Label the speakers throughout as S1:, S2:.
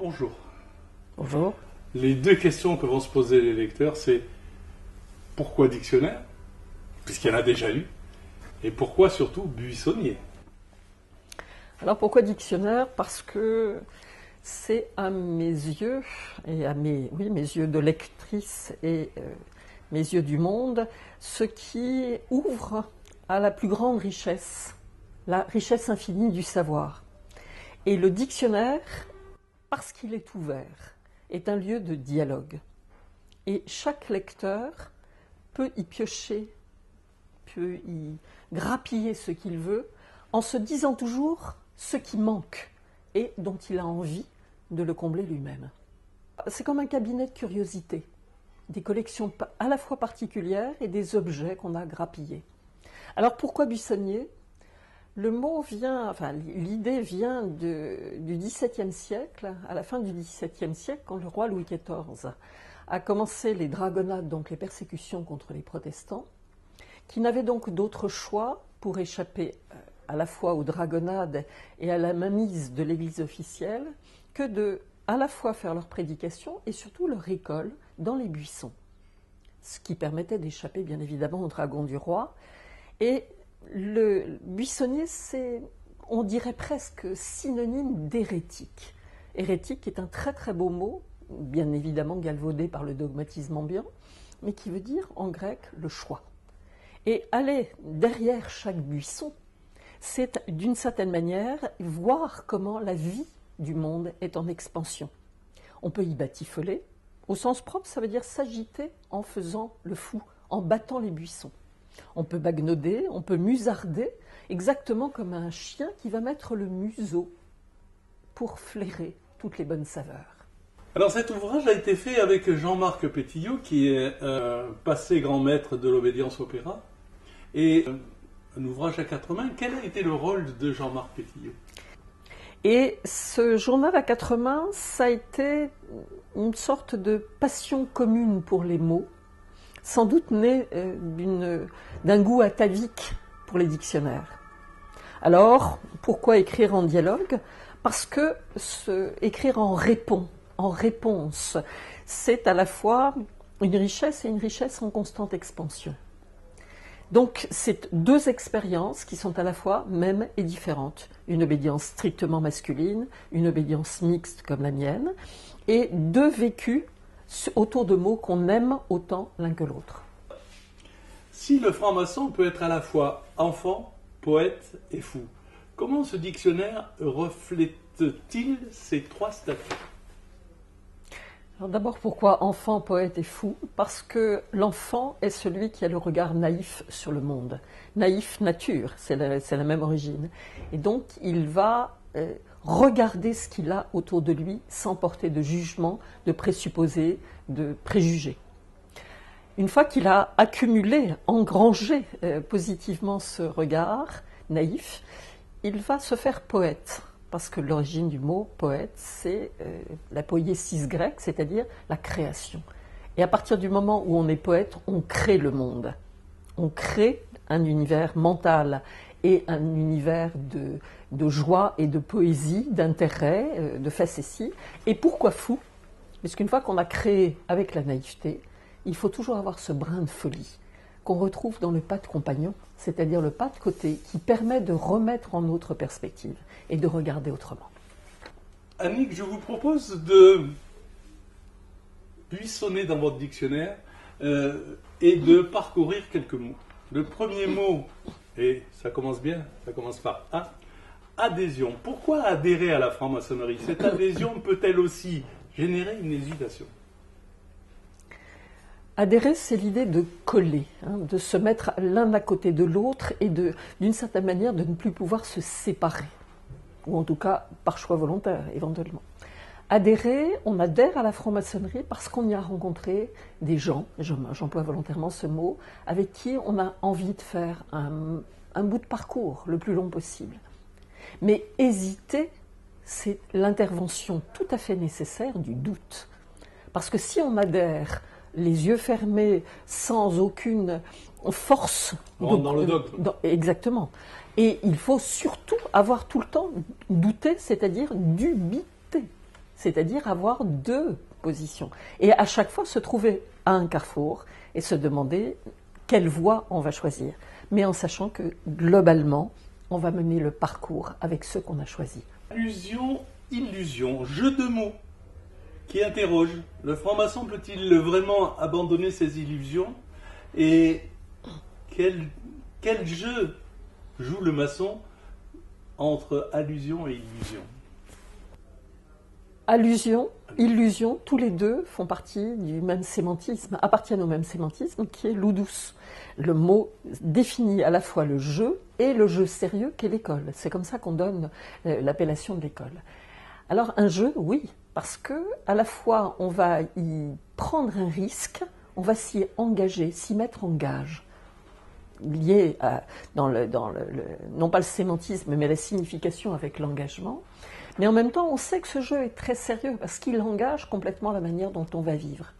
S1: bonjour.
S2: Bonjour.
S1: Les deux questions que vont se poser les lecteurs, c'est pourquoi dictionnaire, puisqu'il y en a déjà eu, et pourquoi surtout buissonnier?
S2: Alors pourquoi dictionnaire? Parce que c'est à mes yeux, et à mes yeux de lectrice et mes yeux du monde, ce qui ouvre à la plus grande richesse, la richesse infinie du savoir. Et le dictionnaire, parce qu'il est ouvert, est un lieu de dialogue. Et chaque lecteur peut y piocher, peut y grappiller ce qu'il veut, en se disant toujours ce qui manque et dont il a envie de le combler lui-même. C'est comme un cabinet de curiosité, des collections à la fois particulières et des objets qu'on a grappillés. Alors pourquoi buissonnier? Le mot vient, l'idée vient du XVIIe siècle, à la fin du XVIIe siècle, quand le roi Louis XIV a commencé les dragonnades, donc les persécutions contre les protestants, qui n'avaient donc d'autre choix pour échapper à la fois aux dragonnades et à la mainmise de l'Église officielle que de à la fois faire leur prédication et surtout leur école dans les buissons, ce qui permettait d'échapper bien évidemment aux dragons du roi. Et le buissonnier, c'est, on dirait presque synonyme d'hérétique. Hérétique est un très très beau mot, bien évidemment galvaudé par le dogmatisme ambiant, mais qui veut dire en grec le choix. Et aller derrière chaque buisson, c'est d'une certaine manière voir comment la vie du monde est en expansion. On peut y batifoler. Au sens propre, ça veut dire s'agiter en faisant le fou, en battant les buissons. On peut baguenauder, on peut musarder, exactement comme un chien qui va mettre le museau pour flairer toutes les bonnes saveurs.
S1: Alors cet ouvrage a été fait avec Jean-Marc Pétillot, qui est passé grand maître de l'obédience opéra, et un ouvrage à quatre mains. Quel a été le rôle de Jean-Marc Pétillot?
S2: Et ce journal à quatre mains, ça a été une sorte de passion commune pour les mots, sans doute né d'un goût atavique pour les dictionnaires. Alors, pourquoi écrire en dialogue? Parce que écrire en réponse, c'est à la fois une richesse et une richesse en constante expansion. Donc, c'est deux expériences qui sont à la fois mêmes et différentes. Une obédience strictement masculine, une obédience mixte comme la mienne, et deux vécus autour de mots qu'on aime autant l'un que l'autre.
S1: Si le franc-maçon peut être à la fois enfant, poète et fou, comment ce dictionnaire reflète-t-il ces trois statuts?
S2: Alors d'abord, pourquoi enfant, poète et fou? Parce que l'enfant est celui qui a le regard naïf sur le monde. Naïf, nature, c'est la même origine. Et donc, il va regarder ce qu'il a autour de lui sans porter de jugement, de présupposés, de préjugés. Une fois qu'il a accumulé, engrangé positivement ce regard naïf, il va se faire poète. Parce que l'origine du mot poète, c'est la poiesis grecque, c'est-à-dire la création. Et à partir du moment où on est poète, on crée le monde. On crée un univers mental et un univers de joie et de poésie, d'intérêt, de facétie. Et pourquoi fou? Parce qu'une fois qu'on a créé avec la naïveté, il faut toujours avoir ce brin de folie qu'on retrouve dans le pas de compagnon, c'est-à-dire le pas de côté qui permet de remettre en autre perspective et de regarder autrement.
S1: Annick, je vous propose de buissonner dans votre dictionnaire et de parcourir quelques mots. Le premier mot, et ça commence bien, ça commence par A, adhésion. Pourquoi adhérer à la franc-maçonnerie? Cette adhésion peut-elle aussi générer une hésitation?
S2: Adhérer, c'est l'idée de coller, de se mettre l'un à côté de l'autre et d'une certaine manière de ne plus pouvoir se séparer, ou en tout cas par choix volontaire éventuellement. Adhérer, on adhère à la franc-maçonnerie parce qu'on y a rencontré des gens, j'emploie volontairement ce mot, avec qui on a envie de faire un bout de parcours le plus long possible. Mais hésiter, c'est l'intervention tout à fait nécessaire du doute. Parce que si on adhère les yeux fermés, sans aucune force.
S1: Dans le dogme.
S2: Exactement. Et il faut surtout avoir tout le temps douter, c'est-à-dire dubiter. c'est-à-dire avoir deux positions. Et à chaque fois se trouver à un carrefour et se demander quelle voie on va choisir. Mais en sachant que globalement, on va mener le parcours avec ceux qu'on a choisis.
S1: Allusion, illusion, jeu de mots qui interroge. Le franc-maçon peut-il vraiment abandonner ses illusions? Et quel jeu joue le maçon entre allusion et illusion?
S2: Allusion, illusion, tous les deux font partie du même sémantisme, appartiennent au même sémantisme qui est ludus. Le mot définit à la fois le jeu et le jeu sérieux qu'est l'école. C'est comme ça qu'on donne l'appellation de l'école. Alors un jeu, oui, parce que à la fois on va y prendre un risque, on va s'y engager, s'y mettre en gage, lié à, non pas le sémantisme, mais la signification avec l'engagement. Mais en même temps, on sait que ce jeu est très sérieux parce qu'il engage complètement la manière dont on va vivre.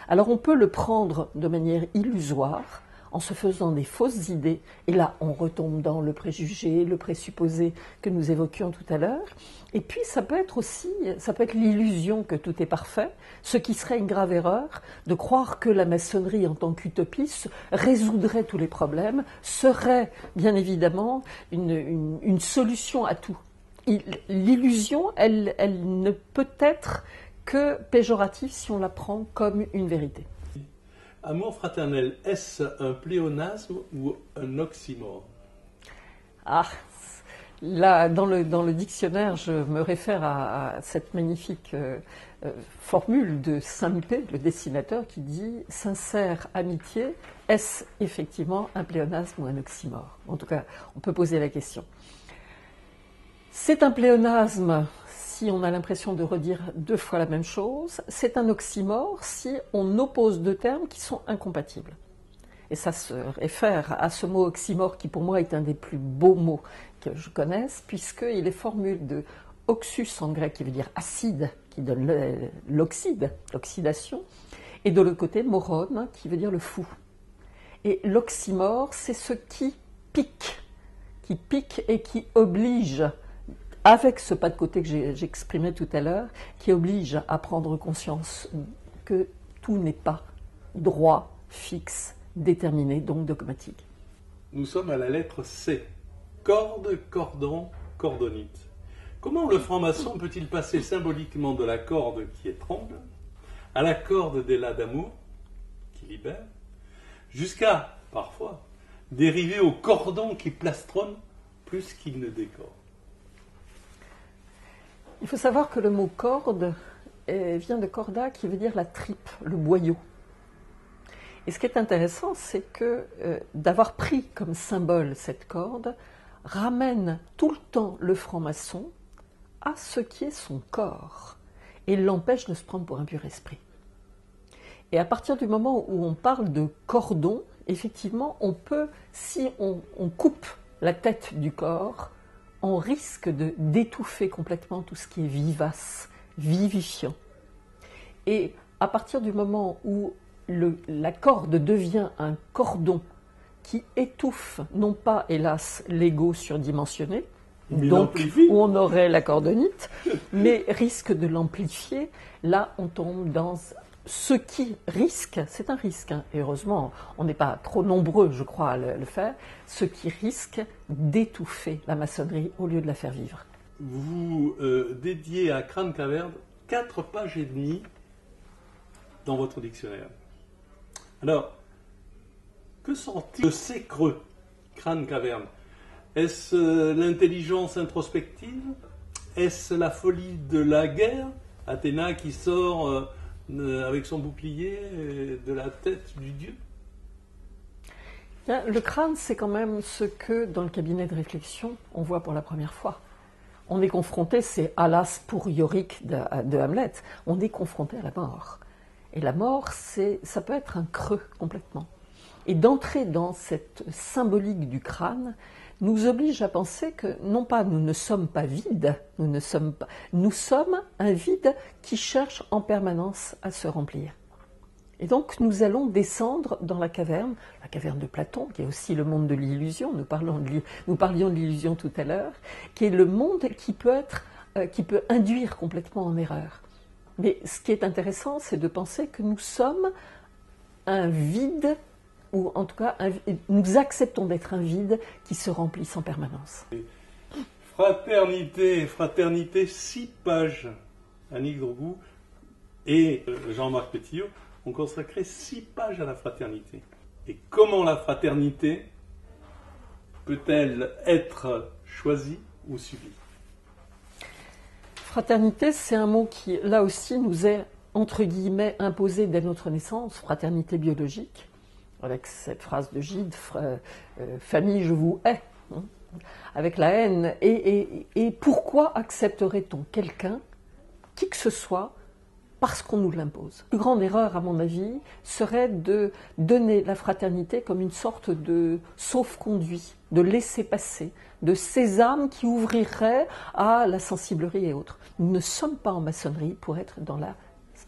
S2: Alors on peut le prendre de manière illusoire, en se faisant des fausses idées, et là on retombe dans le préjugé, le présupposé que nous évoquions tout à l'heure. Et puis ça peut être l'illusion que tout est parfait, ce qui serait une grave erreur de croire que la maçonnerie en tant qu'utopie résoudrait tous les problèmes, serait bien évidemment une solution à tout. L'illusion, elle ne peut être que péjorative si on la prend comme une vérité.
S1: Amour fraternel, est-ce un pléonasme ou un oxymore?
S2: Ah, là, dans le dictionnaire, je me réfère à cette magnifique formule de Saint-Mupé, le dessinateur, qui dit « Sincère amitié, est-ce effectivement un pléonasme ou un oxymore ?» En tout cas, on peut poser la question. C'est un pléonasme si on a l'impression de redire deux fois la même chose. C'est un oxymore si on oppose deux termes qui sont incompatibles. Et ça se réfère à ce mot oxymore qui pour moi est un des plus beaux mots que je connaisse, puisqu'il est formule de oxus en grec qui veut dire acide, qui donne l'oxyde, l'oxydation, et de l'autre côté moron qui veut dire le fou. Et l'oxymore, c'est ce qui pique et qui oblige, avec ce pas de côté que j'exprimais tout à l'heure, qui oblige à prendre conscience que tout n'est pas droit, fixe, déterminé, donc dogmatique.
S1: Nous sommes à la lettre C. Corde, cordon, cordonite. Comment le franc-maçon peut-il passer symboliquement de la corde qui étrangle à la corde des lacs d'amour qui libère, jusqu'à, parfois, dériver au cordon qui plastronne plus qu'il ne décore?
S2: Il faut savoir que le mot corde vient de corda qui veut dire la tripe, le boyau. Et ce qui est intéressant, c'est que d'avoir pris comme symbole cette corde ramène tout le temps le franc-maçon à ce qui est son corps et l'empêche de se prendre pour un pur esprit. Et à partir du moment où on parle de cordon, effectivement, on peut, si on coupe la tête du corps, on risque d'étouffer complètement tout ce qui est vivace, vivifiant. Et à partir du moment où la corde devient un cordon qui étouffe, non pas, hélas, l'ego surdimensionné, donc où on aurait la cordonite, mais risque de l'amplifier, là on tombe dans ce qui risque, c'est un risque, hein, et heureusement on n'est pas trop nombreux, je crois, à le faire, ce qui risque d'étouffer la maçonnerie au lieu de la faire vivre.
S1: Vous dédiez à Crâne Caverne 4 pages et demie dans votre dictionnaire. Alors, que sort-il de ces creux, Crâne Caverne? Est-ce l'intelligence introspective? Est-ce la folie de la guerre? Athéna qui sort avec son bouclier de la tête du dieu?
S2: Le crâne, c'est quand même ce que, dans le cabinet de réflexion, on voit pour la première fois. On est confronté, c'est Alas pour Yorick de Hamlet, on est confronté à la mort. Et la mort, ça peut être un creux complètement. Et d'entrer dans cette symbolique du crâne nous oblige à penser que, non pas nous ne sommes pas vides, nous sommes un vide qui cherche en permanence à se remplir. Et donc nous allons descendre dans la caverne de Platon, qui est aussi le monde de l'illusion, nous parlions de l'illusion tout à l'heure, qui est le monde qui peut être qui peut induire complètement en erreur. Mais ce qui est intéressant, c'est de penser que nous sommes un vide, ou en tout cas, nous acceptons d'être un vide qui se remplisse en permanence.
S1: Fraternité, 6 pages. Annick Drogou et Jean-Marc Pétillot ont consacré 6 pages à la fraternité. Et comment la fraternité peut-elle être choisie ou subie?
S2: Fraternité, c'est un mot qui, là aussi, nous est, entre guillemets, imposé dès notre naissance, fraternité biologique, avec cette phrase de Gide, famille, je vous hais, hein, avec la haine. Et pourquoi accepterait-on quelqu'un, qui que ce soit, parce qu'on nous l'impose? La plus grande erreur, à mon avis, serait de donner la fraternité comme une sorte de sauf-conduit, de laisser-passer, de sésame qui ouvrirait à la sensiblerie et autres. Nous ne sommes pas en maçonnerie pour être dans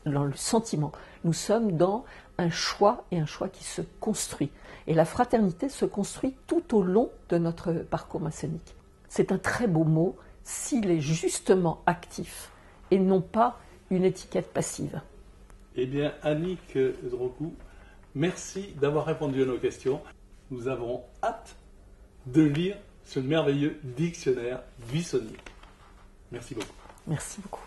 S2: le sentiment. Nous sommes dans un choix, et un choix qui se construit. Et la fraternité se construit tout au long de notre parcours maçonnique. C'est un très beau mot s'il est justement actif et non pas une étiquette passive.
S1: Eh bien, Annick Drogou, merci d'avoir répondu à nos questions. Nous avons hâte de lire ce merveilleux dictionnaire buissonnier. Merci beaucoup.
S2: Merci beaucoup.